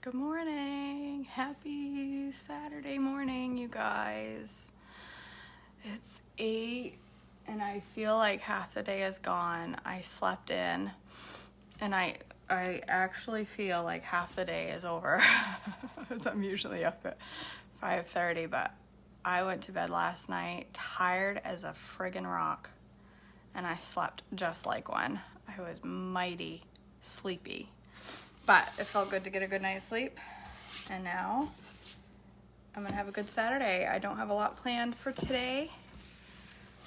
Good morning. Happy Saturday morning, you guys. It's 8 and I feel like half the day is gone. I slept in and I actually feel like half the day is over. Because I'm usually up at 5:30, but I went to bed last night tired as a friggin' rock and I slept just like one. I was mighty sleepy. But it felt good to get a good night's sleep. And now I'm gonna have a good Saturday. I don't have a lot planned for today.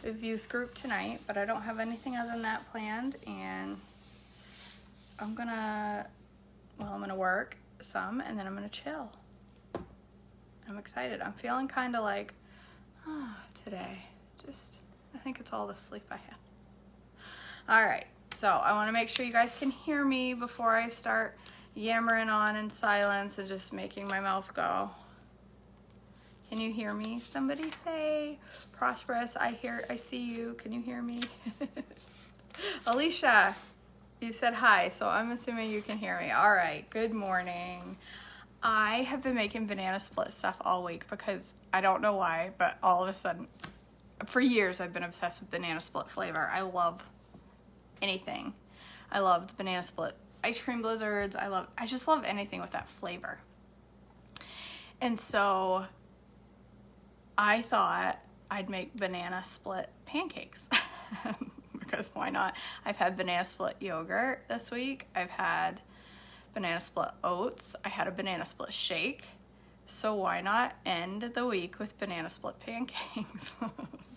We have youth group tonight, but I don't have anything other than that planned. And I'm gonna work some and then I'm gonna chill. I'm excited. I'm feeling kind of like, today. I think it's all the sleep I have. All right. So I want to make sure you guys can hear me before I start yammering on in silence and just making my mouth go. Can you hear me? Somebody say, Prosperous, I see you. Can you hear me? Alicia, you said hi, so I'm assuming you can hear me. All right, good morning. I have been making banana split stuff all week because I don't know why, but all of a sudden, for years I've been obsessed with banana split flavor. I love anything. I love the banana split ice cream blizzards. I just love anything with that flavor. And so I thought I'd make banana split pancakes because why not? I've had banana split yogurt this week. I've had banana split oats. I had a banana split shake. So why not end the week with banana split pancakes?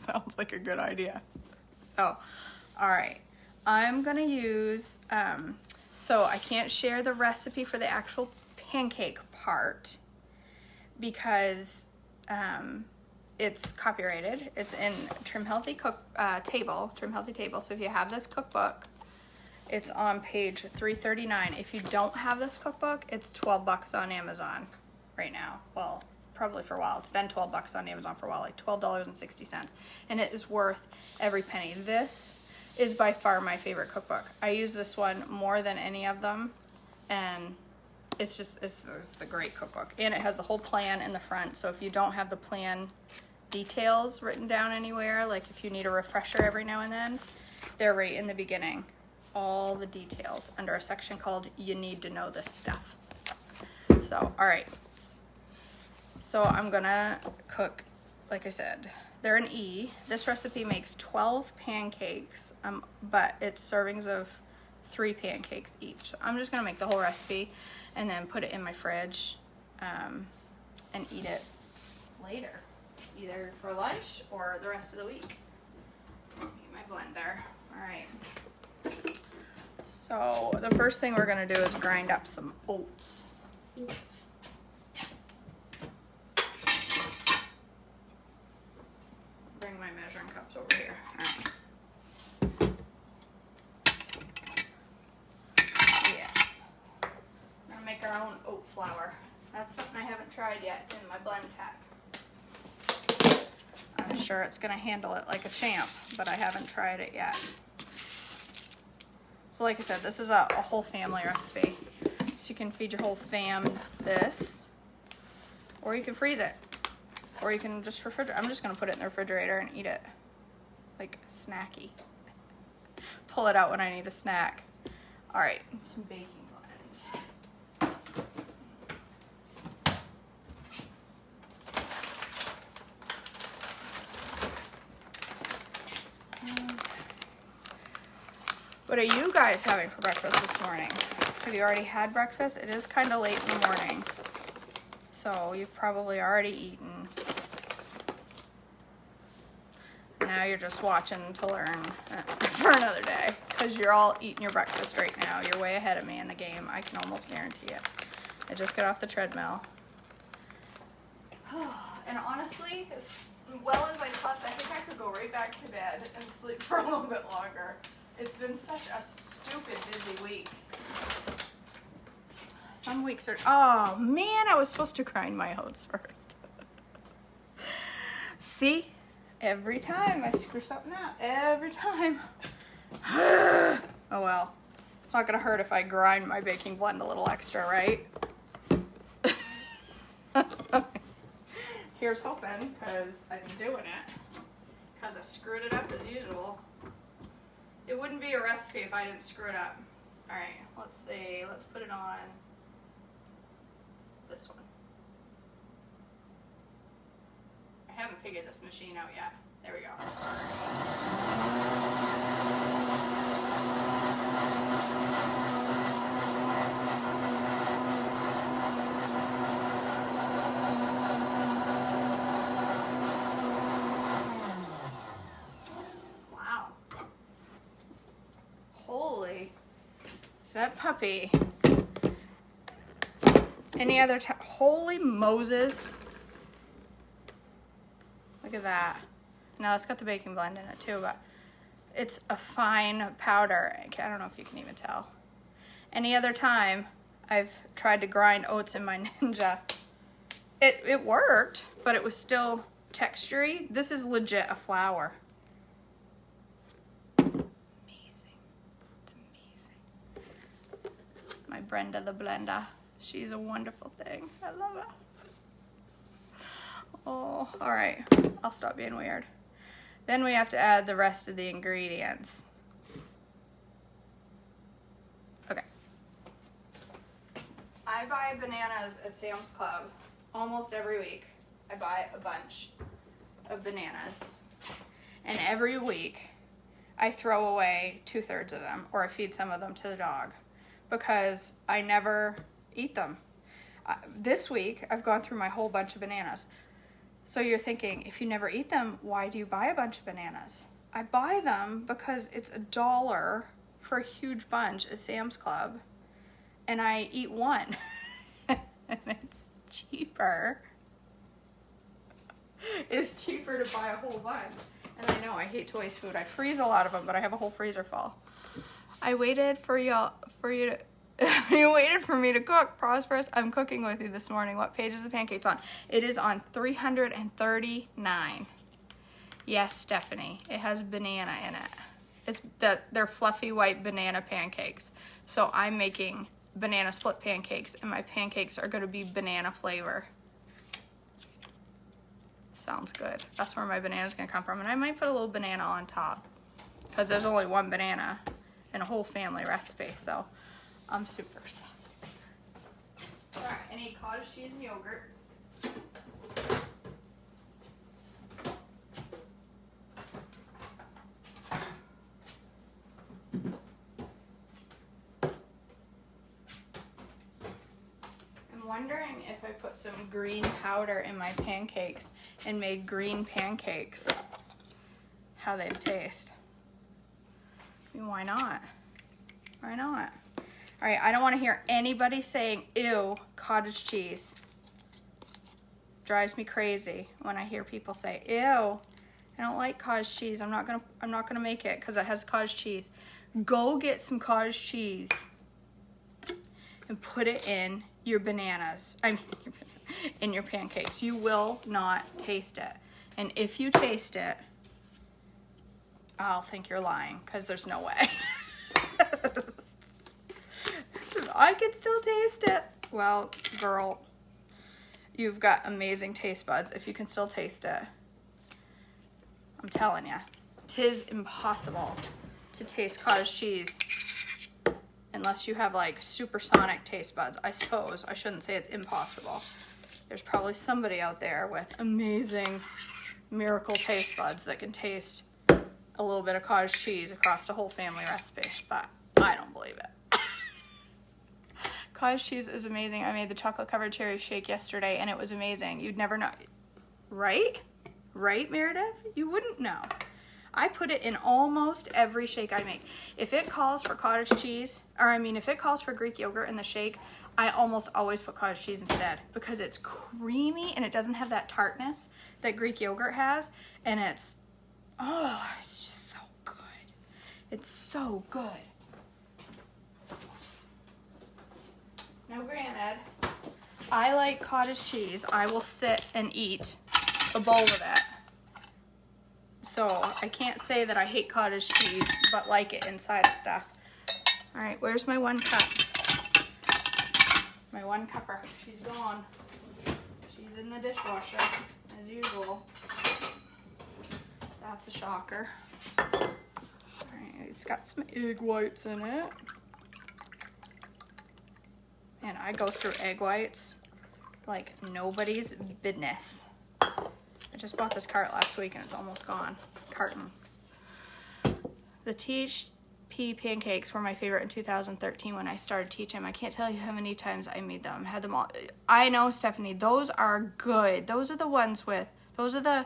Sounds like a good idea. So, all right. I'm gonna use, so I can't share the recipe for the actual pancake part because it's copyrighted. It's in Trim Healthy Table. So if you have this cookbook, it's on page 339. If you don't have this cookbook, it's $12 on Amazon right now. Well, probably for a while. It's been $12 on Amazon for a while, like $12.60. And it is worth every penny. This is by far my favorite cookbook. I use this one more than any of them, and it's a great cookbook. And it has the whole plan in the front, so if you don't have the plan details written down anywhere, like if you need a refresher every now and then, they're right in the beginning. All the details under a section called You Need to Know This Stuff. So, all right. So I'm gonna cook, like I said, they're an E. This recipe makes 12 pancakes, but it's servings of 3 pancakes each. So I'm just gonna make the whole recipe and then put it in my fridge and eat it later, either for lunch or the rest of the week. Get my blender. All right. So the first thing we're gonna do is grind up some oats. Bring my measuring cups over here. All right. Yes. We're gonna make our own oat flour. That's something I haven't tried yet in my blend pack. I'm sure it's gonna handle it like a champ, but I haven't tried it yet. So like I said, this is a whole family recipe. So you can feed your whole fam this, or you can freeze it. Or you can just refrigerate. I'm just gonna put it in the refrigerator and eat it like snacky. Pull it out when I need a snack. All right, some baking blend. What are you guys having for breakfast this morning? Have you already had breakfast? It is kind of late in the morning, so you've probably already eaten. Now you're just watching to learn for another day because you're all eating your breakfast right now. You're way ahead of me in the game. I can almost guarantee it. I just got off the treadmill. And honestly, as well as I slept, I think I could go right back to bed and sleep for a little bit longer. It's been such a stupid busy week. Some weeks are, oh man, I was supposed to grind my oats first. See? Every time I screw something up. Every time. Oh well. It's not gonna hurt if I grind my baking blend a little extra, right? Here's hoping, because I'm doing it, because I screwed it up as usual. It wouldn't be a recipe if I didn't screw it up. All right, let's see. Let's put it on this one. I haven't figured this machine out yet. There we go. Wow. Holy. That puppy. Any other time? Holy Moses. Look at that. Now it's got the baking blend in it too, but it's a fine powder. I don't know if you can even tell. Any other time I've tried to grind oats in my Ninja, it worked, but it was still textury. This is legit a flour. Amazing. It's amazing. My Brenda the blender. She's a wonderful thing. I love her. Oh, all right. I'll stop being weird. Then we have to add the rest of the ingredients. Okay. I buy bananas at Sam's Club almost every week. I buy a bunch of bananas. And every week I throw away 2/3 of them, or I feed some of them to the dog, because I never eat them. This week I've gone through my whole bunch of bananas. So you're thinking, if you never eat them, why do you buy a bunch of bananas? I buy them because it's $1 for a huge bunch at Sam's Club, and I eat one. And it's cheaper. It's cheaper to buy a whole bunch. And I know I hate to waste food. I freeze a lot of them, but I have a whole freezer full. I waited for you to you waited for me to cook. Prosperous, I'm cooking with you this morning. What page is the pancakes on? It is on 339. Yes, Stephanie, it has banana in it. They're fluffy white banana pancakes. So I'm making banana split pancakes, and my pancakes are going to be banana flavor. Sounds good. That's where my banana's going to come from. And I might put a little banana on top, because there's only one banana in a whole family recipe. So I'm super excited. All right, I need cottage cheese and yogurt. I'm wondering if I put some green powder in my pancakes and made green pancakes, how they'd taste. I mean, why not? Why not? All right, I don't want to hear anybody saying, ew, cottage cheese. Drives me crazy when I hear people say, ew, I don't like cottage cheese. I'm not gonna make it because it has cottage cheese. Go get some cottage cheese and put it in your bananas. I mean, in your pancakes. You will not taste it. And if you taste it, I'll think you're lying, because there's no way. I can still taste it. Well, girl, you've got amazing taste buds if you can still taste it. I'm telling you, 'tis impossible to taste cottage cheese unless you have like supersonic taste buds. I suppose I shouldn't say it's impossible. There's probably somebody out there with amazing miracle taste buds that can taste a little bit of cottage cheese across the whole family recipe, but I don't believe it. Cottage cheese is amazing. I made the chocolate covered cherry shake yesterday and it was amazing. You'd never know, right? Right, Meredith? You wouldn't know. I put it in almost every shake I make. If it calls for cottage cheese, if it calls for Greek yogurt in the shake, I almost always put cottage cheese instead, because it's creamy and it doesn't have that tartness that Greek yogurt has, and it's just so good. It's so good. Now granted, I like cottage cheese. I will sit and eat a bowl of it. So I can't say that I hate cottage cheese, but like it inside of stuff. All right, where's my 1 cup? My 1 cupper, she's gone. in the dishwasher, as usual. That's a shocker. Alright, it's got some egg whites in it. And I go through egg whites like nobody's business. I just bought this cart last week and it's almost gone. Carton. The THP pancakes were my favorite in 2013 when I started teaching. I can't tell you how many times I made them. Had them all. I know, Stephanie, those are good. Those are the ones with, those are the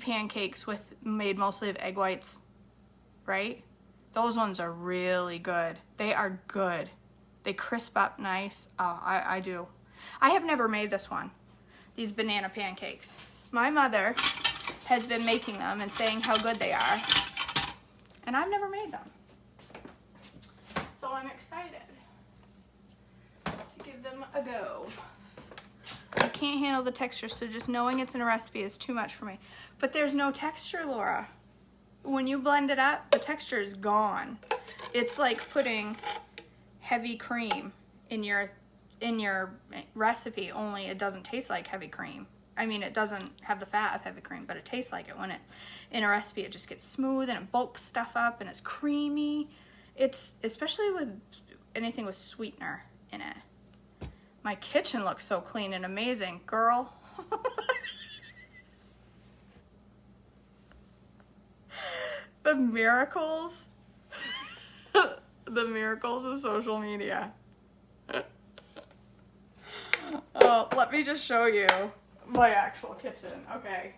pancakes with made mostly of egg whites, right? Those ones are really good. They are good. They crisp up nice. Oh, I do. I have never made this one, these banana pancakes. My mother has been making them and saying how good they are, and I've never made them. So I'm excited to give them a go. I can't handle the texture, so just knowing it's in a recipe is too much for me. But there's no texture, Laura. When you blend it up, the texture is gone. It's like putting heavy cream in your recipe, only it doesn't taste like heavy cream. I mean, it doesn't have the fat of heavy cream, but it tastes like it when it, in a recipe, it just gets smooth and it bulks stuff up and it's creamy. It's, especially with anything with sweetener in it. My kitchen looks so clean and amazing, girl. The miracles. The miracles of social media. Oh, let me just show you my actual kitchen. Okay,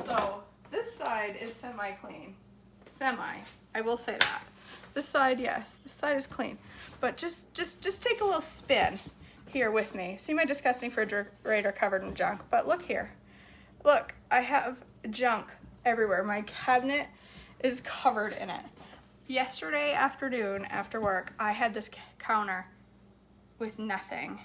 so this side is semi-clean. Semi, I will say that. This side, yes, this side is clean. But just take a little spin here with me. See my disgusting refrigerator covered in junk, but look here. Look, I have junk everywhere. My cabinet is covered in it. Yesterday afternoon after work, I had this counter with nothing.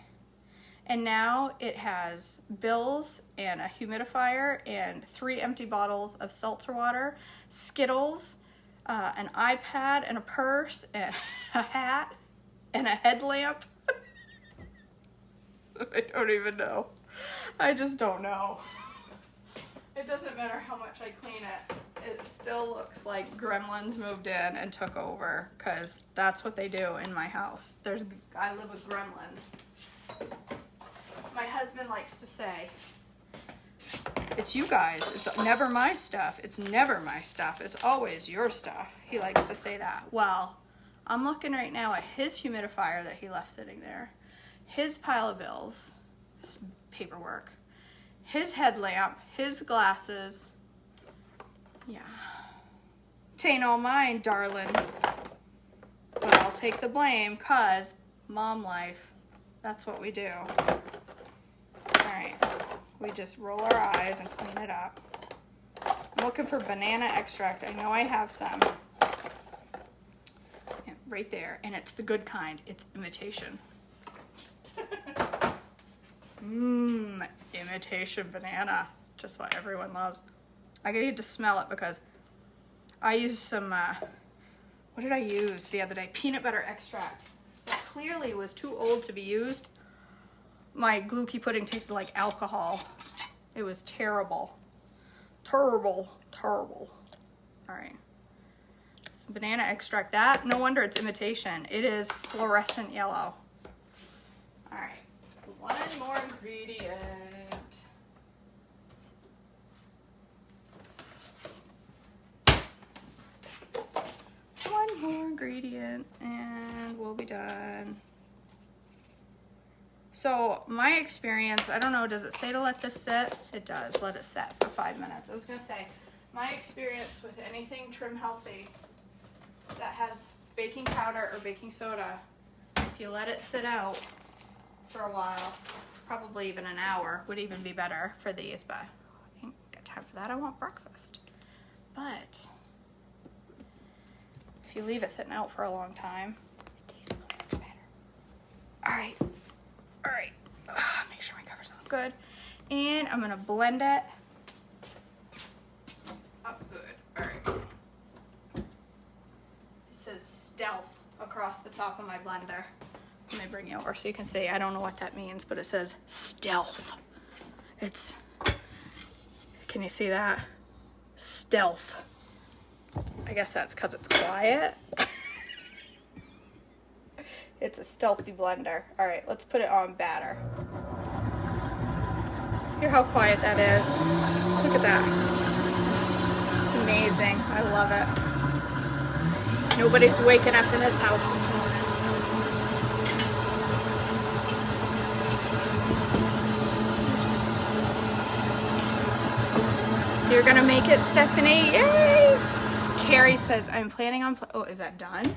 And now it has bills and a humidifier and 3 empty bottles of seltzer water, Skittles, an iPad and a purse and a hat and a headlamp. I don't even know. I just don't know. It doesn't matter how much I clean it. It still looks like gremlins moved in and took over, because that's what they do in my house. I live with gremlins. My husband likes to say, it's you guys. It's never my stuff. It's never my stuff. It's always your stuff. He likes to say that. Well, I'm looking right now at his humidifier that he left sitting there, his pile of bills, his paperwork, his headlamp, his glasses. Yeah. Tain't all mine, darling. But I'll take the blame, cause mom life. That's what we do. Alright. We just roll our eyes and clean it up. I'm looking for banana extract. I know I have some. Yeah, right there. And it's the good kind. It's imitation. Imitation banana. Just what everyone loves. I need to smell it because I used some, what did I use the other day? Peanut butter extract. It clearly was too old to be used. My Glucky pudding tasted like alcohol. It was terrible. Terrible. Terrible. All right. Some banana extract. That, no wonder it's imitation. It is fluorescent yellow. All right. One more ingredient. One more ingredient and we'll be done. So my experience, I don't know, does it say to let this sit? It does, let it sit for 5 minutes. I was gonna say, my experience with anything trim healthy that has baking powder or baking soda, if you let it sit out for a while, probably even an hour would even be better for these, but I ain't got time for that, I want breakfast. But if you leave it sitting out for a long time, it tastes so much better. All right. Make sure my cover's on good. And I'm gonna blend it up good. All right. It says stealth across the top of my blender. Let me bring you over so you can see. I don't know what that means, but it says stealth. It's, can you see that? Stealth. I guess that's because it's quiet. It's a stealthy blender. All right, let's put it on batter. Hear how quiet that is. Look at that. It's amazing. I love it. Nobody's waking up in this house this morning. You're gonna make it, Stephanie. Yay! Carrie says, I'm planning on, oh, is that done?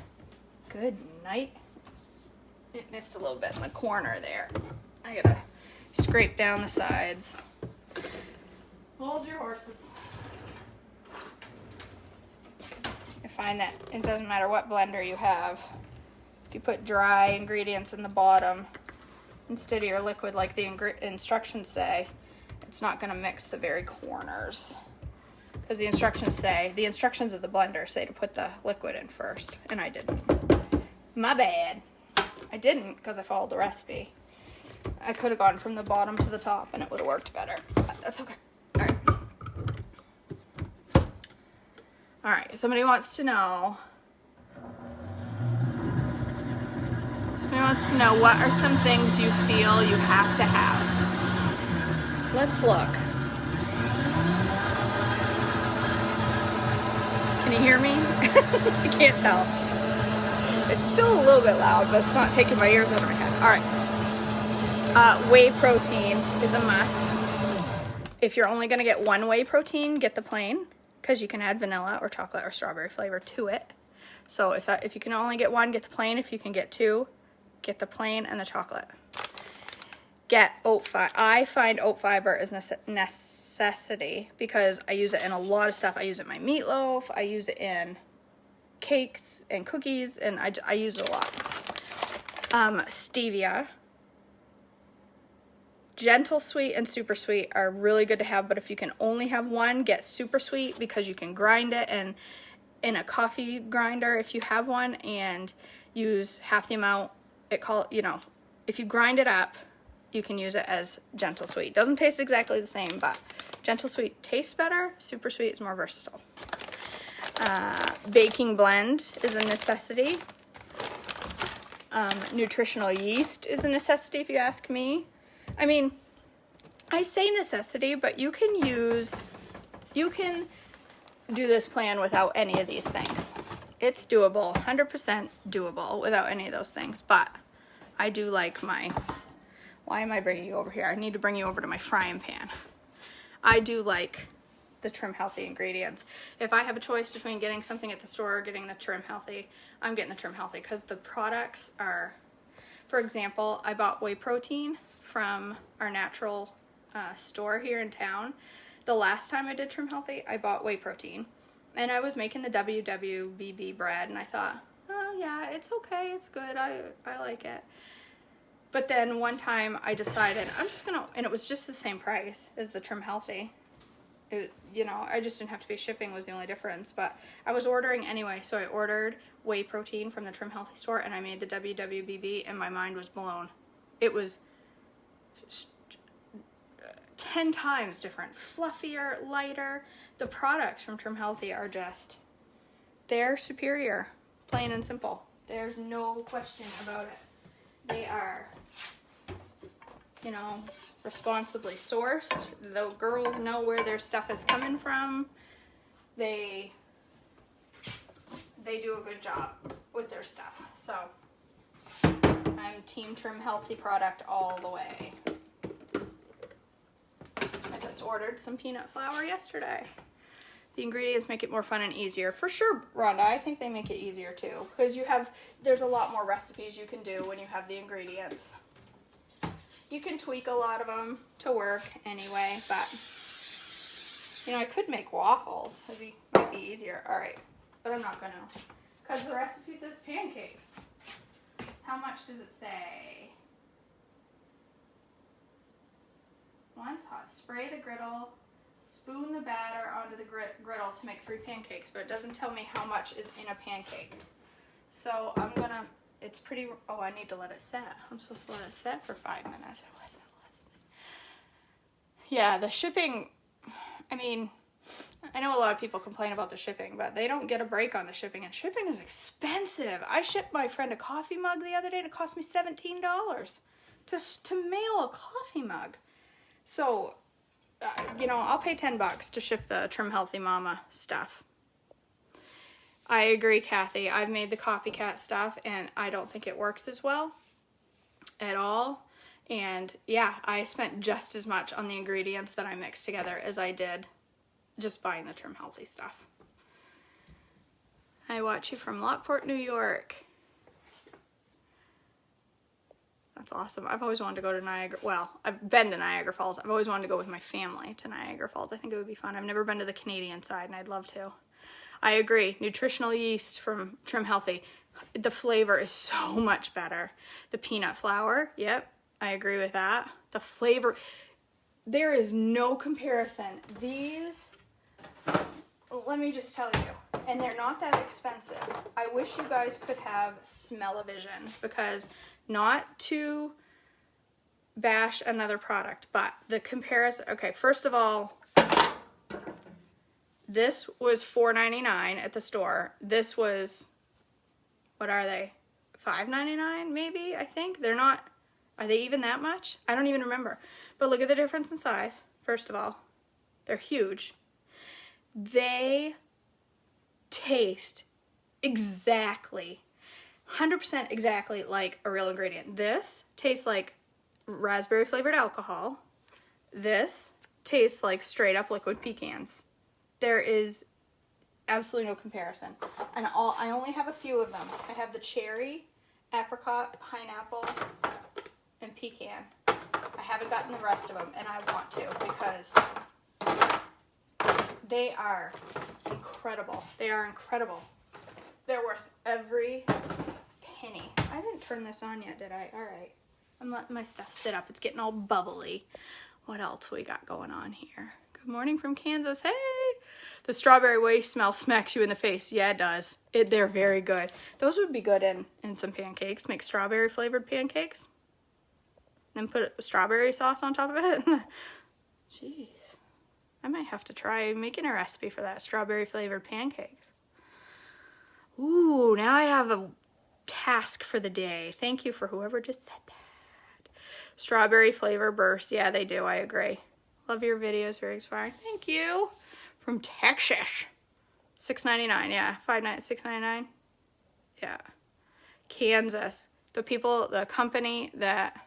Good night. It missed a little bit in the corner there. I gotta scrape down the sides. Hold your horses. I find that it doesn't matter what blender you have. If you put dry ingredients in the bottom instead of your liquid like the instructions say, it's not gonna mix the very corners. Because the instructions of the blender say to put the liquid in first, and I didn't. My bad. I didn't because I followed the recipe. I could have gone from the bottom to the top and it would have worked better, but that's okay. All right. All right, somebody wants to know what are some things you feel you have to have. Let's look. Can you hear me? I can't tell. It's still a little bit loud, but it's not taking my ears out of my head. All right. Whey protein is a must. If you're only going to get one whey protein, get the plain, because you can add vanilla or chocolate or strawberry flavor to it. So if you can only get one, get the plain. If you can get two, get the plain and the chocolate. Get oat fiber. I find oat fiber is necessity because I use it in a lot of stuff. I use it in my meatloaf. I use it in cakes and cookies, and I use it a lot. Stevia. Gentle sweet and super sweet are really good to have, but if you can only have one, get super sweet because you can grind it and in a coffee grinder if you have one, and use half the amount. If you grind it up, you can use it as gentle sweet. Doesn't taste exactly the same, but gentle sweet tastes better. Super sweet is more versatile. Baking blend is a necessity. Nutritional yeast is a necessity if you ask me. I mean, I say necessity, but you can do this plan without any of these things. It's doable, 100% doable without any of those things, but I do like why am I bringing you over here? I need to bring you over to my frying pan. I do like the Trim Healthy ingredients. If I have a choice between getting something at the store or getting the Trim Healthy, I'm getting the Trim Healthy because the products are, for example, I bought whey protein from our natural store here in town. The last time I did Trim Healthy, I bought whey protein, and I was making the WWBB bread, and I thought, oh yeah, it's okay, it's good, I like it. But then one time I decided and it was just the same price as the Trim Healthy. I just didn't have to pay shipping was the only difference, but I was ordering anyway, so I ordered whey protein from the Trim Healthy store, and I made the WWBB, and my mind was blown. It was 10 times different, fluffier, lighter. The products from Trim Healthy are they're superior, plain and simple. There's no question about it. They are, responsibly sourced. The girls know where their stuff is coming from. They do a good job with their stuff. So I'm Team Trim Healthy product all the way. I just ordered some peanut flour yesterday. The ingredients make it more fun and easier. For sure, Rhonda, I think they make it easier too. Because there's a lot more recipes you can do when you have the ingredients. You can tweak a lot of them to work anyway, but I could make waffles. Might be easier. All right, but I'm not gonna, because the recipe says pancakes. How much does it say? Once hot, spray the griddle, spoon the batter onto the griddle to make 3 pancakes, but it doesn't tell me how much is in a pancake. So it's pretty, I need to let it set. I'm supposed to let it set for 5 minutes. I wasn't Yeah, the shipping, I mean, I know a lot of people complain about the shipping, but they don't get a break on the shipping, and shipping is expensive. I shipped my friend a coffee mug the other day, and it cost me $17 to mail a coffee mug. So, you know, I'll pay $10 to ship the Trim Healthy Mama stuff. I agree, Kathy. I've made the copycat stuff, and I don't think it works as well at all. And yeah, I spent just as much on the ingredients that I mixed together as I did just buying the Trim Healthy stuff. I watch you from Lockport, New York. That's awesome. I've always wanted to go to Niagara. Well, I've been to Niagara Falls. I've always wanted to go with my family to Niagara Falls. I think it would be fun. I've never been to the Canadian side, and I'd love to. I agree. Nutritional yeast from Trim Healthy. The flavor is so much better. The peanut flour, yep, I agree with that. The flavor, there is no comparison. These, let me just tell you, and they're not that expensive. I wish you guys could have smell-o-vision, because not to bash another product, but the comparison, okay, first of all, this was $4.99 at the store. This was, what are they? $5.99 maybe, I think. They're not, are they even that much? I don't even remember. But look at the difference in size, first of all. They're huge. They taste exactly, 100% exactly like a real ingredient. This tastes like raspberry flavored alcohol. This tastes like straight up liquid pecans. There is absolutely no comparison. And I only have a few of them. I have the cherry, apricot, pineapple, and pecan. I haven't gotten the rest of them, and I want to, because they are incredible. They are incredible. They're worth every penny. I didn't turn this on yet, did I? All right. I'm letting my stuff sit up. It's getting all bubbly. What else we got going on here? Good morning from Kansas. Hey! The strawberry waste smell smacks you in the face. Yeah, it does. They're very good. Those would be good in some pancakes. Make strawberry flavored pancakes. Then put strawberry sauce on top of it. Jeez. I might have to try making a recipe for that strawberry flavored pancakes. Ooh, now I have a task for the day. Thank you for whoever just said that. Strawberry flavor burst. Yeah, they do. I agree. Love your videos. Very inspiring. Thank you. From Texas. $6.99. Yeah. $6.99. Yeah. Kansas. The company that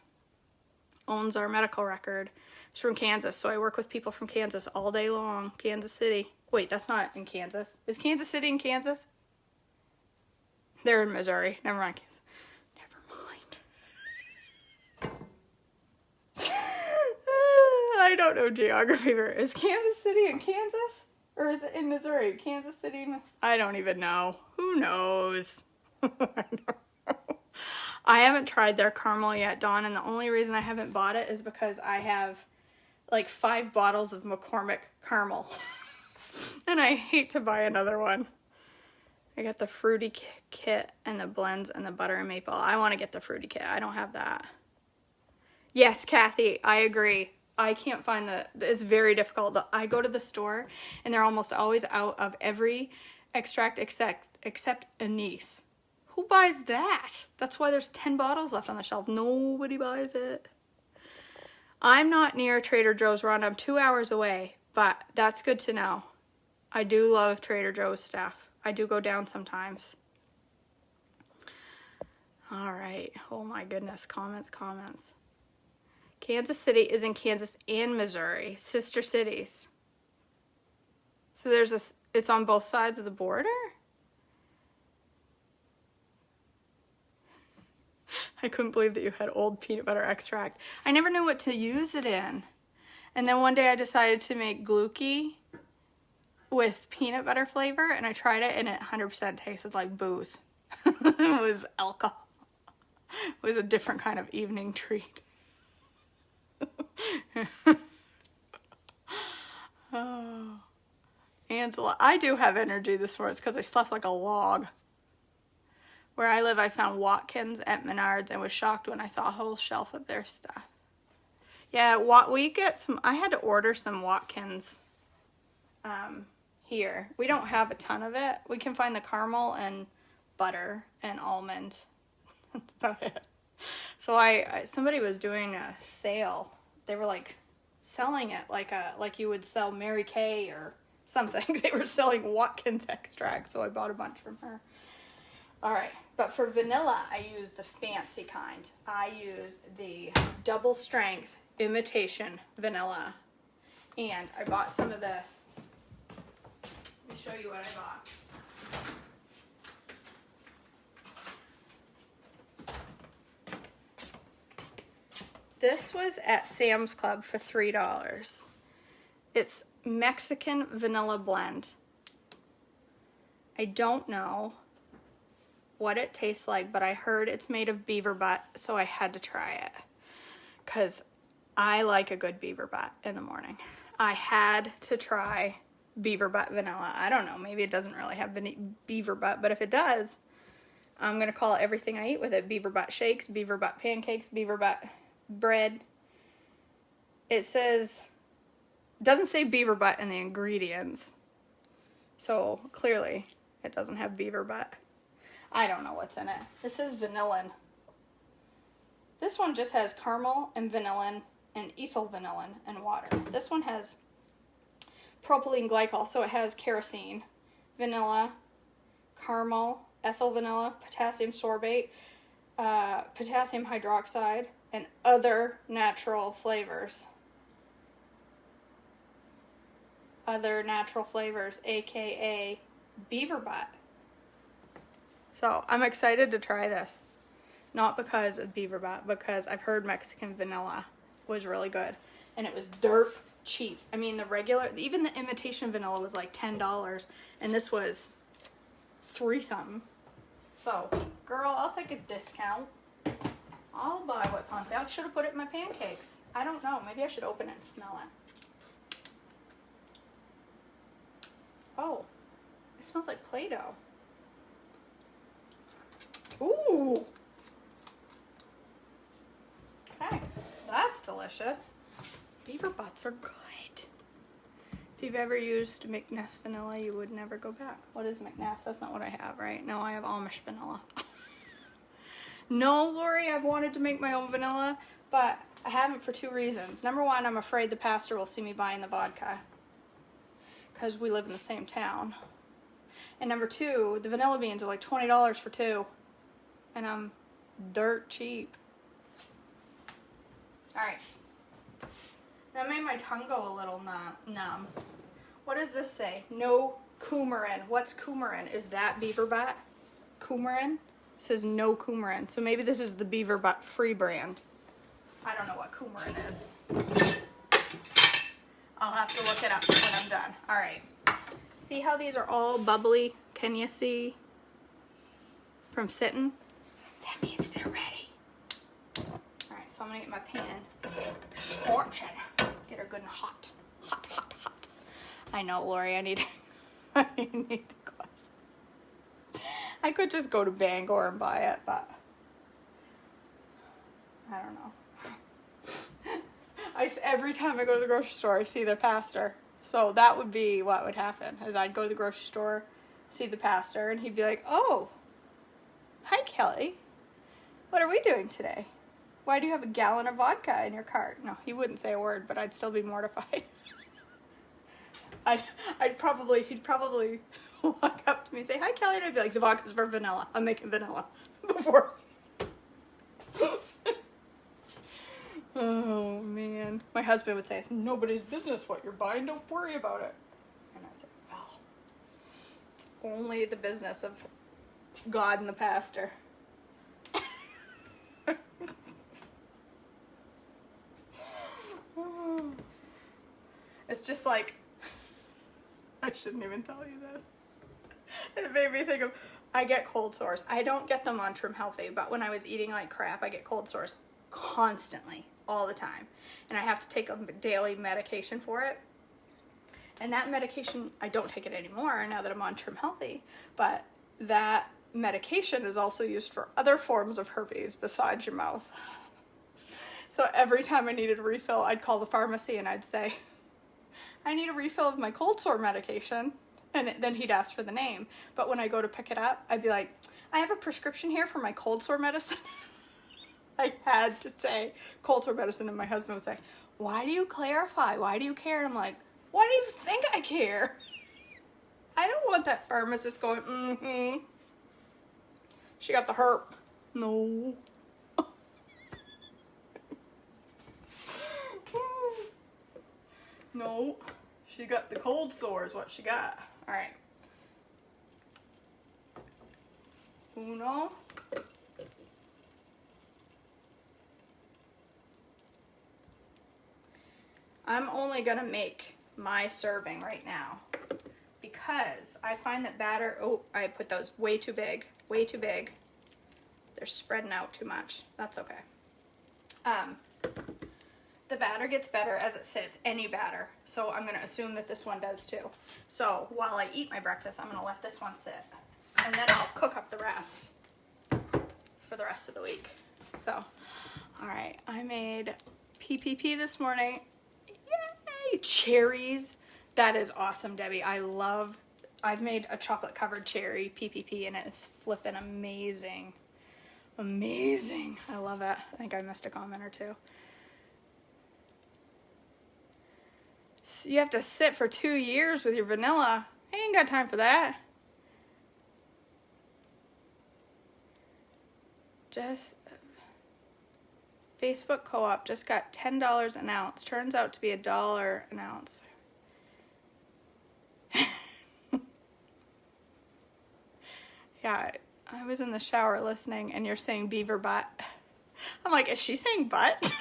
owns our medical record is from Kansas. So I work with people from Kansas all day long. Kansas City. Wait, that's not in Kansas. Is Kansas City in Kansas? They're in Missouri. Never mind. I don't know geography. Is Kansas City in Kansas? Or is it in Missouri? Kansas City? I don't even know. Who knows? I don't know. I haven't tried their caramel yet, Dawn, and the only reason I haven't bought it is because I have like 5 bottles of McCormick caramel. And I hate to buy another one. I got the fruity kit and the blends and the butter and maple. I want to get the fruity kit. I don't have that. Yes, Kathy, I agree. I can't find it's very difficult. I go to the store and they're almost always out of every extract except anise. Who buys that? That's why there's 10 bottles left on the shelf. Nobody buys it. I'm not near Trader Joe's, Rhonda. I'm 2 hours away, but that's good to know. I do love Trader Joe's stuff. I do go down sometimes. All right. Oh my goodness. Comments. Kansas City is in Kansas and Missouri. Sister cities. So it's on both sides of the border? I couldn't believe that you had old peanut butter extract. I never knew what to use it in. And then one day I decided to make Glucky with peanut butter flavor, and I tried it, and it 100% tasted like booze. It was alcohol. It was a different kind of evening treat. Oh. Angela, I do have energy this morning. It's because I slept like a log. Where I live, I found Watkins at Menards and was shocked when I saw a whole shelf of their stuff. Yeah, we get some, I had to order some Watkins here. We don't have a ton of it. We can find the caramel and butter and almond. That's about it. So somebody was doing a sale. They were like selling it like you would sell Mary Kay or something. They were selling Watkins extract, so I bought a bunch from her. All right, but for vanilla, I use the fancy kind. I use the double strength imitation vanilla, and I bought some of this. Let me show you what I bought. This was at Sam's Club for $3. It's Mexican vanilla blend. I don't know what it tastes like, but I heard it's made of beaver butt, so I had to try it. Because I like a good beaver butt in the morning. I had to try beaver butt vanilla. I don't know, maybe it doesn't really have beaver butt, but if it does, I'm going to call it everything I eat with it. Beaver butt shakes, beaver butt pancakes, beaver butt bread. It doesn't say beaver butt in the ingredients, so clearly it doesn't have beaver butt. I don't know what's in it. It says vanillin. This one just has caramel and vanillin and ethyl vanillin and water. This one has propylene glycol, so it has kerosene, vanilla, caramel, ethyl vanilla, potassium sorbate, potassium hydroxide, and other natural flavors. Other natural flavors, aka beaver butt. So I'm excited to try this. Not because of beaver butt, because I've heard Mexican vanilla was really good. And it was dirt cheap. I mean, even the imitation vanilla was like $10, and this was $3 something. So, girl, I'll take a discount. I'll buy what's on sale. I should have put it in my pancakes. I don't know. Maybe I should open it and smell it. Oh, it smells like Play-Doh. Ooh. Okay, that's delicious. Beaver butts are good. If you've ever used McNess vanilla, you would never go back. What is McNess? That's not what I have, right? No, I have Amish vanilla. No, Lori, I've wanted to make my own vanilla, but I haven't for 2 reasons. Number one, I'm afraid the pastor will see me buying the vodka because we live in the same town. And number 2, the vanilla beans are like $20 for 2, and I'm dirt cheap. All right. That made my tongue go a little numb. What does this say? No coumarin. What's coumarin? Is that beaver butt? Coumarin? It says no coumarin. So maybe this is the beaver butt free brand. I don't know what coumarin is. I'll have to look it up when I'm done. All right. See how these are all bubbly? Can you see? From sitting? That means they're ready. All right, so I'm gonna get my pan. Fortune. Get her good and hot. Hot, hot, hot. I know, Lori, I need the gloves. I could just go to Bangor and buy it, but I don't know. Every time I go to the grocery store, I see the pastor. So that would be what would happen, is I'd go to the grocery store, see the pastor, and he'd be like, oh, hi, Kelly. What are we doing today? Why do you have a gallon of vodka in your cart? No, he wouldn't say a word, but I'd still be mortified. He'd probably walk up to me and say, hi, Kelly, and I'd be like, the vodka's for vanilla. I'm making vanilla before. Oh, man. My husband would say, it's nobody's business what you're buying. Don't worry about it. And I'd say, well, only the business of God and the pastor. It's just like, I shouldn't even tell you this. It made me think of, I get cold sores. I don't get them on Trim Healthy, but when I was eating like crap, I get cold sores constantly, all the time. And I have to take a daily medication for it. And that medication, I don't take it anymore now that I'm on Trim Healthy, but that medication is also used for other forms of herpes besides your mouth. So every time I needed a refill, I'd call the pharmacy and I'd say, I need a refill of my cold sore medication. And then he'd ask for the name. But when I go to pick it up, I'd be like, I have a prescription here for my cold sore medicine. I had to say cold sore medicine, and my husband would say, why do you clarify? Why do you care? And I'm like, why do you think I care? I don't want that pharmacist going, mm-hmm. She got the herp. No. No. She got the cold sore is what she got. All right. Uno. I'm only gonna make my serving right now because I find that batter, oh, I put those way too big, way too big. They're spreading out too much. That's okay. The batter gets better as it sits, any batter. So I'm gonna assume that this one does too. So while I eat my breakfast, I'm gonna let this one sit. And then I'll cook up the rest for the rest of the week. So, all right, I made PPP this morning. Yay, cherries. That is awesome, Debbie. I've made a chocolate covered cherry PPP and it is flipping amazing. Amazing. I love it. I think I missed a comment or two. You have to sit for 2 years with your vanilla. I ain't got time for that. Just Facebook co-op just got $10 an ounce. Turns out to be $1 an ounce. Yeah, I was in the shower listening and you're saying beaver butt. I'm like, is she saying butt?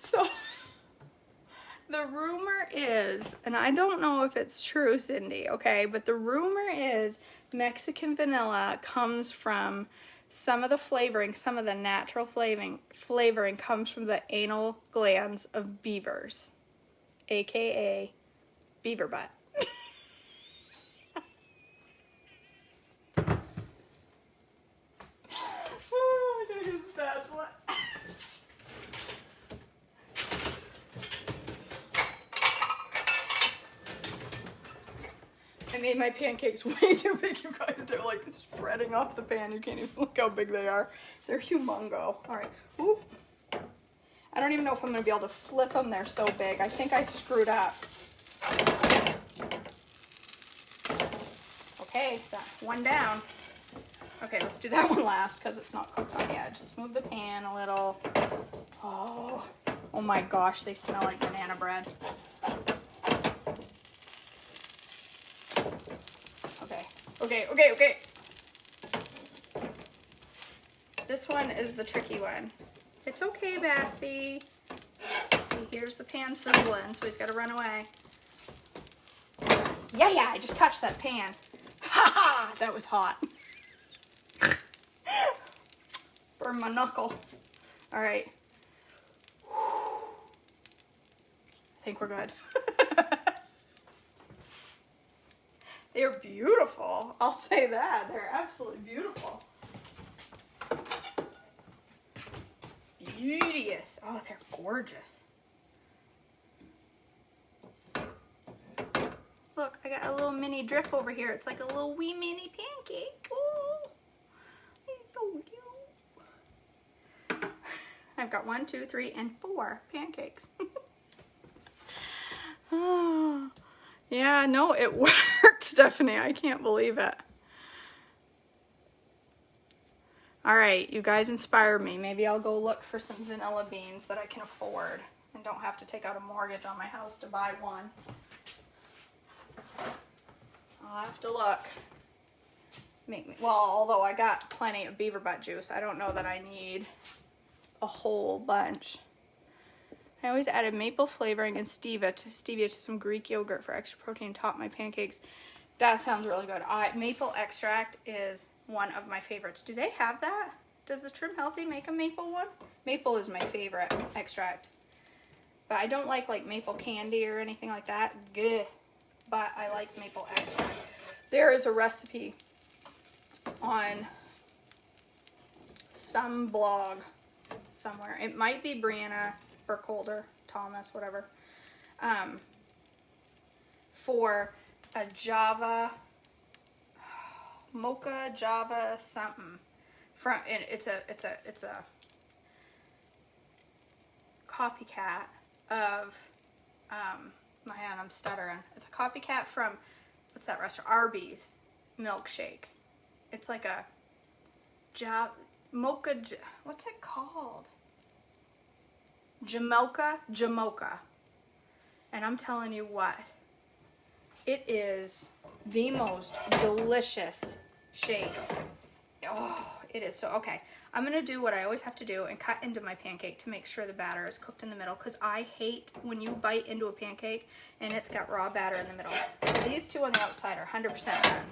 So the rumor is, and I don't know if it's true, Cindy, okay, but the rumor is Mexican vanilla comes from some of the flavoring, some of the natural flavoring comes from the anal glands of beavers, aka beaver butt. Oh, I gotta get a spatula. I made my pancakes way too big, you guys. They're like spreading off the pan. You can't even look how big they are. They're humongo. All right. Ooh. I don't even know if I'm going to be able to flip them. They're so big. I think I screwed up. Okay, that one down. Okay, let's do that one last because it's not cooked on yet. Just move the pan a little. Oh my gosh, they smell like banana bread. Okay. This one is the tricky one. It's okay, Bassie. He hears the pan sizzling, so he's got to run away. Yeah, I just touched that pan. Ha ha! That was hot. Burned my knuckle. All right. I think we're good. They're beautiful. I'll say that. They're absolutely beautiful. Beauteous. Oh, they're gorgeous. Look, I got a little mini drip over here. It's like a little wee mini pancake. Oh, he's so cute. I've got 1, 2, 3, and 4 pancakes. Oh. Yeah, no, it worked, Stephanie. I can't believe it. All right, you guys inspired me. Maybe I'll go look for some vanilla beans that I can afford and don't have to take out a mortgage on my house to buy one. I'll have to look. Well, although I got plenty of beaver butt juice, I don't know that I need a whole bunch. I always added maple flavoring and stevia to some Greek yogurt for extra protein. Top my pancakes. That sounds really good. Maple extract is one of my favorites. Do they have that? Does the Trim Healthy make a maple one? Maple is my favorite extract. But I don't like maple candy or anything like that. Gah. But I like maple extract. There is a recipe on some blog somewhere. It might be Brianna or Calder, Thomas, whatever. For a Java, mocha Java something. And it's a copycat of, man, I'm stuttering. It's a copycat from, what's that restaurant? Arby's milkshake. It's like a mocha, what's it called? Jamocha. And I'm telling you what, it is the most delicious shake. Oh, it is so, okay. I'm gonna do what I always have to do and cut into my pancake to make sure the batter is cooked in the middle, because I hate when you bite into a pancake and it's got raw batter in the middle. These two on the outside are 100% done.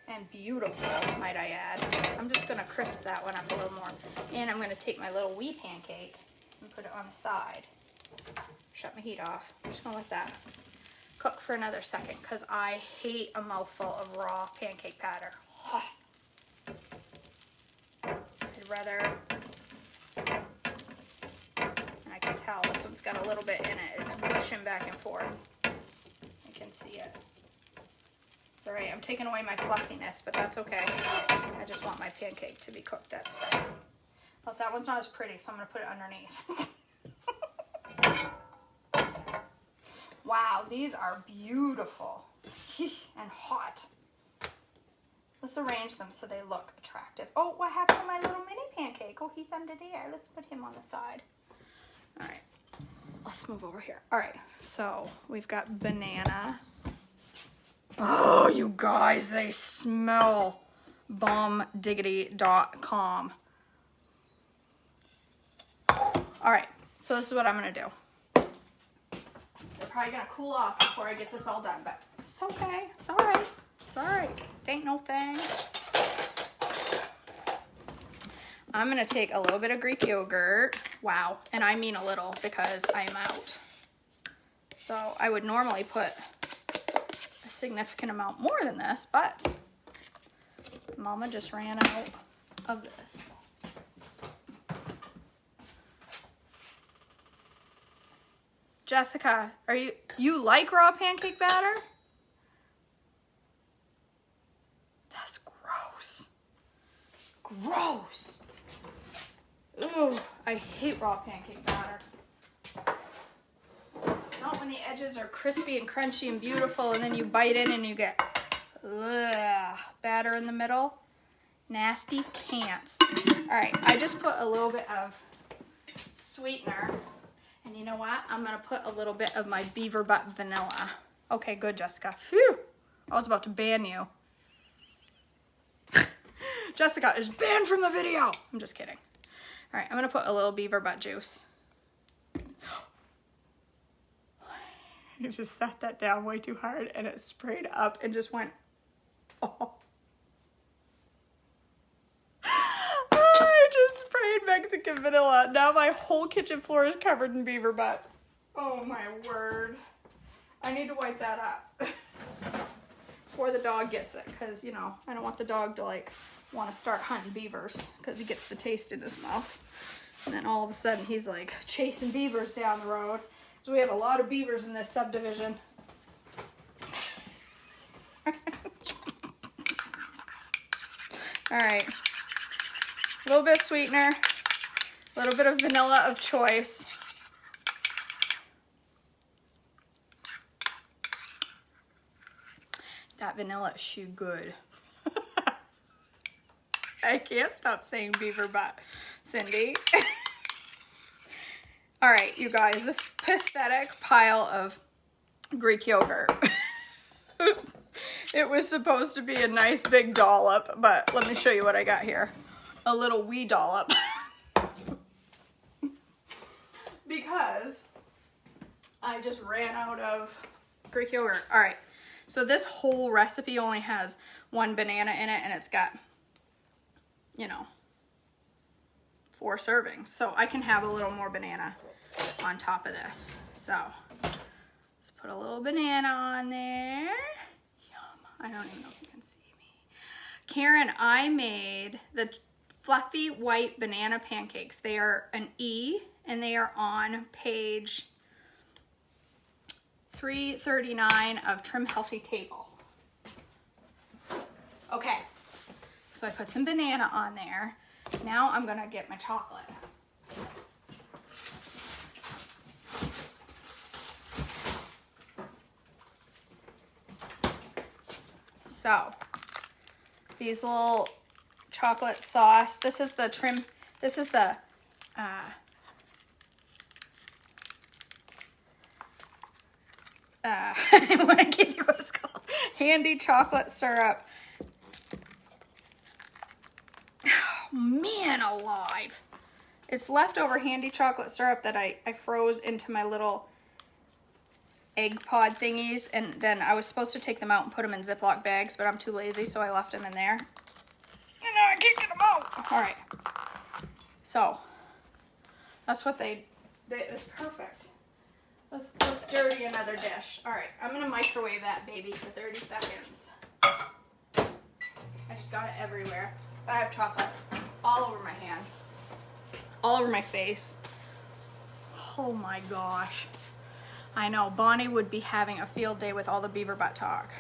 And beautiful, might I add. I'm just gonna crisp that one up a little more. And I'm gonna take my little wee pancake and put it on the side. Shut my heat off. I'm just gonna let that cook for another second, because I hate a mouthful of raw pancake batter. I'd rather, and I can tell this one's got a little bit in it. It's pushing back and forth. I can see it. It's all right. I'm taking away my fluffiness, but that's okay. I just want my pancake to be cooked. That's fine. But that one's not as pretty, so I'm going to put it underneath. Wow, these are beautiful and hot. Let's arrange them so they look attractive. Oh, what happened to my little mini pancake? Oh, he's under there. Let's put him on the side. All right, let's move over here. All right, so we've got banana. Oh, you guys, they smell bombdiggity.com. All right, so this is what I'm gonna do. They're probably gonna cool off before I get this all done, but it's okay, it's all right. It's all right, it ain't no thing. I'm gonna take a little bit of Greek yogurt. Wow, and I mean a little because I'm out. So I would normally put a significant amount more than this, but Mama just ran out of this. Jessica, you like raw pancake batter? That's gross. Gross. Ooh, I hate raw pancake batter. Not when the edges are crispy and crunchy and beautiful, and then you bite in and you get batter in the middle. Nasty pants. All right, I just put a little bit of sweetener. And you know what? I'm gonna put a little bit of my beaver butt vanilla. Okay, good, Jessica. Phew! I was about to ban you. Jessica is banned from the video. I'm just kidding. All right, I'm gonna put a little beaver butt juice. You just set that down way too hard and it sprayed up and just went, oh. I just sprayed Mexican vanilla. Now my whole kitchen floor is covered in beaver butts. Oh my word. I need to wipe that up before the dog gets it, because, you know, I don't want the dog to, like, want to start hunting beavers because he gets the taste in his mouth. And then all of a sudden he's, like, chasing beavers down the road. So we have a lot of beavers in this subdivision. All right. A little bit of sweetener, a little bit of vanilla of choice. That vanilla is so good. I can't stop saying beaver butt, Cindy. All right, you guys, this pathetic pile of Greek yogurt. It was supposed to be a nice big dollop, but let me show you what I got here. A little wee dollop. Because I just ran out of Greek yogurt. All right, so this whole recipe only has one banana in it, and it's got, you know, 4 servings. So I can have a little more banana on top of this. So let's put a little banana on there. Yum. I don't even know if you can see me. Karen, I made the Fluffy White Banana Pancakes. They are an E, and they are on page 339 of Trim Healthy Table. Okay, so I put some banana on there. Now I'm gonna get my chocolate. So, these little chocolate sauce, this is the trim, this is the, what I can't think what it's called, Handy Chocolate Syrup. Oh, man alive. It's leftover Handy Chocolate Syrup that I froze into my little egg pod thingies, and then I was supposed to take them out and put them in Ziploc bags, but I'm too lazy, so I left them in there. And now I can't get them out. All right. So, that's what it's perfect. Let's dirty another dish. All right, I'm gonna microwave that baby for 30 seconds. I just got it everywhere. I have chocolate all over my hands, all over my face. Oh my gosh. I know, Bonnie would be having a field day with all the beaver butt talk.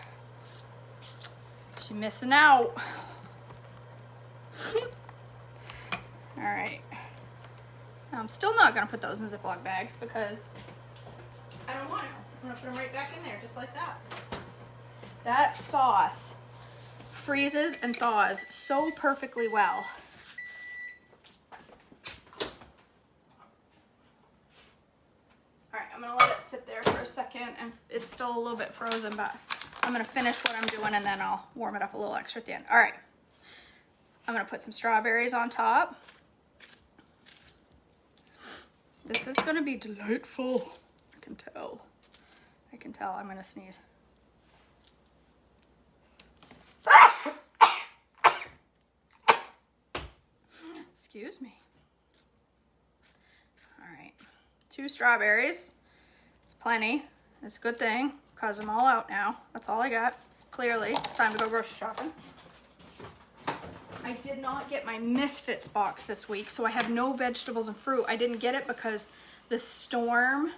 She's missing out. All right. I'm still not gonna put those in Ziploc bags because I don't want to. I'm gonna put them right back in there, just like that. That sauce freezes and thaws so perfectly well. I'm gonna let it sit there for a second, and it's still a little bit frozen, but I'm gonna finish what I'm doing and then I'll warm it up a little extra at the end. All right, I'm gonna put some strawberries on top. This is gonna be delightful. I can tell. I can tell. I'm gonna sneeze. Excuse me. All right, 2 strawberries. It's plenty. It's a good thing because I'm all out now. That's all I got. Clearly, it's time to go grocery shopping. I did not get my Misfits box this week, so I have no vegetables and fruit. I didn't get it because the storm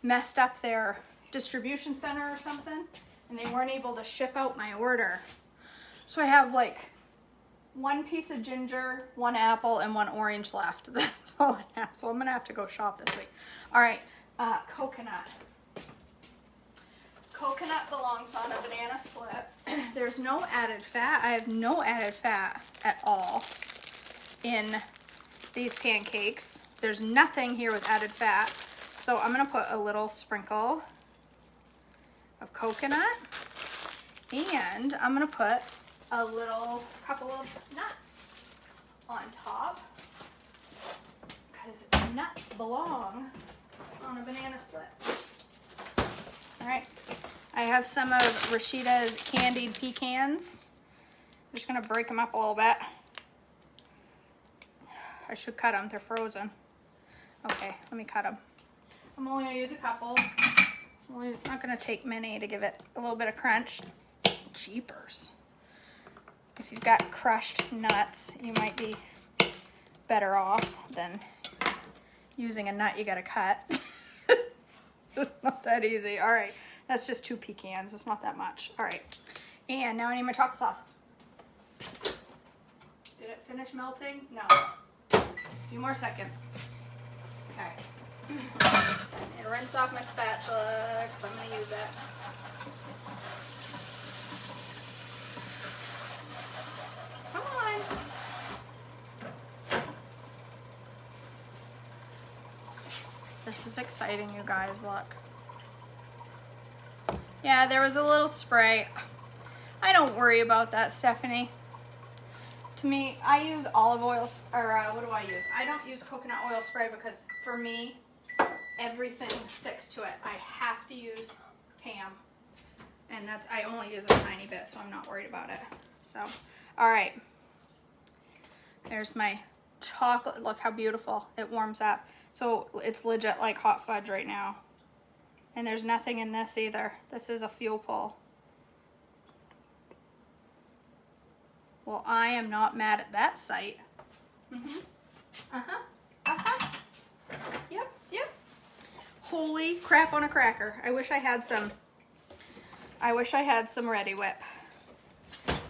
messed up their distribution center or something, and they weren't able to ship out my order. So I have like 1 piece of ginger, 1 apple, and 1 orange left. That's all I have. So I'm gonna have to go shop this week. All right, coconut. Coconut belongs on a banana split. There's no added fat. I have no added fat at all in these pancakes. There's nothing here with added fat. So I'm gonna put a little sprinkle of coconut, and I'm gonna put a little couple of nuts on top because nuts belong on a banana split. All right, I have some of Rashida's candied pecans. I'm just gonna break them up a little bit. I should cut them, they're frozen. Okay, let me cut them. I'm only gonna use a couple. It's not gonna take many to give it a little bit of crunch. Jeepers. If you've got crushed nuts, you might be better off than using a nut you gotta cut. It's not that easy. All right, that's just 2 pecans. It's not that much. All right, and now I need my chocolate sauce. Did it finish melting? No. A few more seconds. Okay. I need to rinse off my spatula because I'm gonna use it. Come on. This is exciting, you guys. Look. Yeah, there was a little spray. I don't worry about that, Stephanie. To me, I use olive oil, or what do I use? I don't use coconut oil spray because for me, everything sticks to it. I have to use Pam. And I only use a tiny bit, so I'm not worried about it. So, all right. There's my chocolate. Look how beautiful it warms up. So it's legit like hot fudge right now. And there's nothing in this either. This is a fuel pull. Well, I am not mad at that sight. Yep, yep. Holy crap on a cracker. I wish I had some Ready Whip.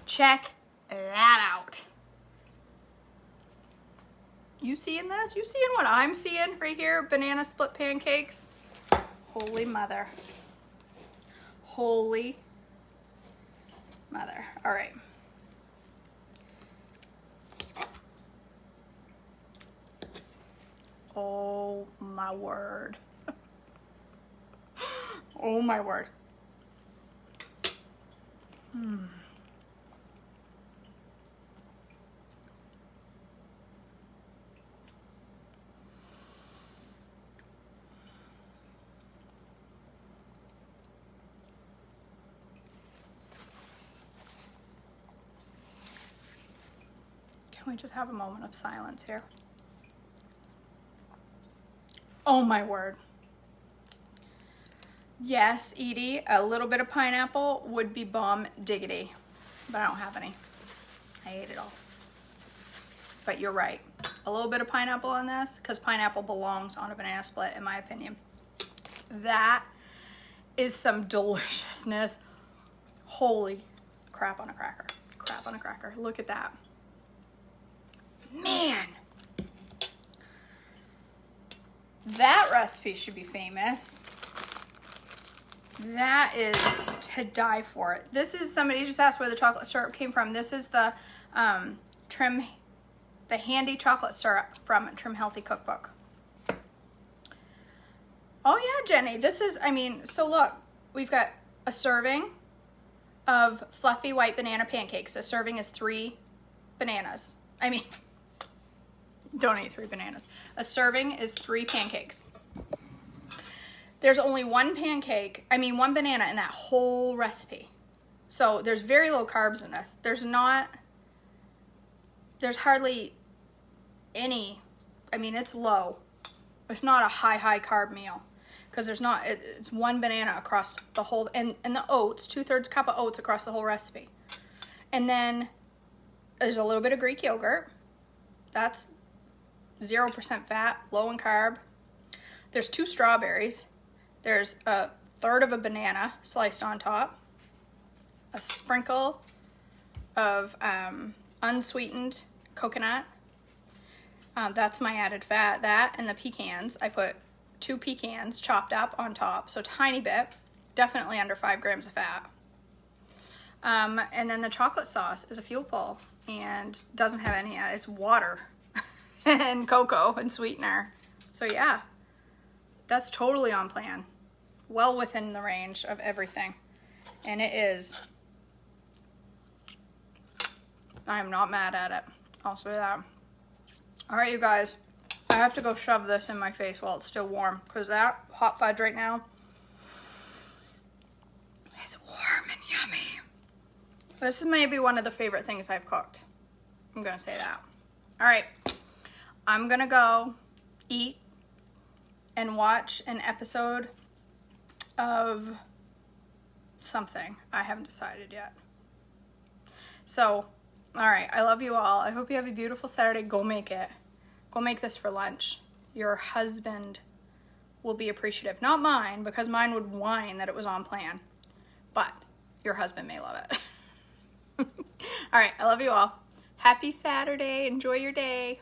Check that out. You seeing this? You seeing what I'm seeing right here? Banana split pancakes. Holy mother. Holy mother. All right. Oh my word. Oh my word. Can we just have a moment of silence here? Oh my word. Yes, Edie, a little bit of pineapple would be bomb diggity, but I don't have any. I ate it all. But you're right. A little bit of pineapple on this, because pineapple belongs on a banana split, in my opinion. That is some deliciousness. Holy crap on a cracker. Crap on a cracker. Look at that. Man. That recipe should be famous. That is to die for. This is, somebody just asked where the chocolate syrup came from. This is the handy chocolate syrup from Trim Healthy Cookbook. Oh yeah, Jenny, this is, I mean, so look, we've got a serving of fluffy white banana pancakes. A serving is 3 bananas. I mean, don't eat 3 bananas. A serving is 3 pancakes. There's only one banana in that whole recipe. So there's very low carbs in this. There's hardly any, I mean, it's low. It's not a high carb meal because it's 1 banana across the whole, and the oats, 2/3 cup of oats across the whole recipe. And then there's a little bit of Greek yogurt. That's 0% fat, low in carb. There's 2 strawberries. There's 1/3 of a banana sliced on top. A sprinkle of unsweetened coconut. That's my added fat. That and the pecans. I put 2 pecans chopped up on top, so tiny bit. Definitely under 5 grams of fat. And then the chocolate sauce is a fuel pull and doesn't have any, it's water and cocoa and sweetener. So yeah, that's totally on plan. Well within the range of everything. And it is. I am not mad at it. I'll say that. All right, you guys. I have to go shove this in my face while it's still warm because that hot fudge right now is warm and yummy. This is maybe one of the favorite things I've cooked. I'm going to say that. All right. I'm going to go eat and watch an episode of something. I haven't decided yet. So, all right. I love you all. I hope you have a beautiful Saturday. Go make it. Go make this for lunch. Your husband will be appreciative. Not mine, because mine would whine that it was on plan. But your husband may love it. All right. I love you all. Happy Saturday. Enjoy your day.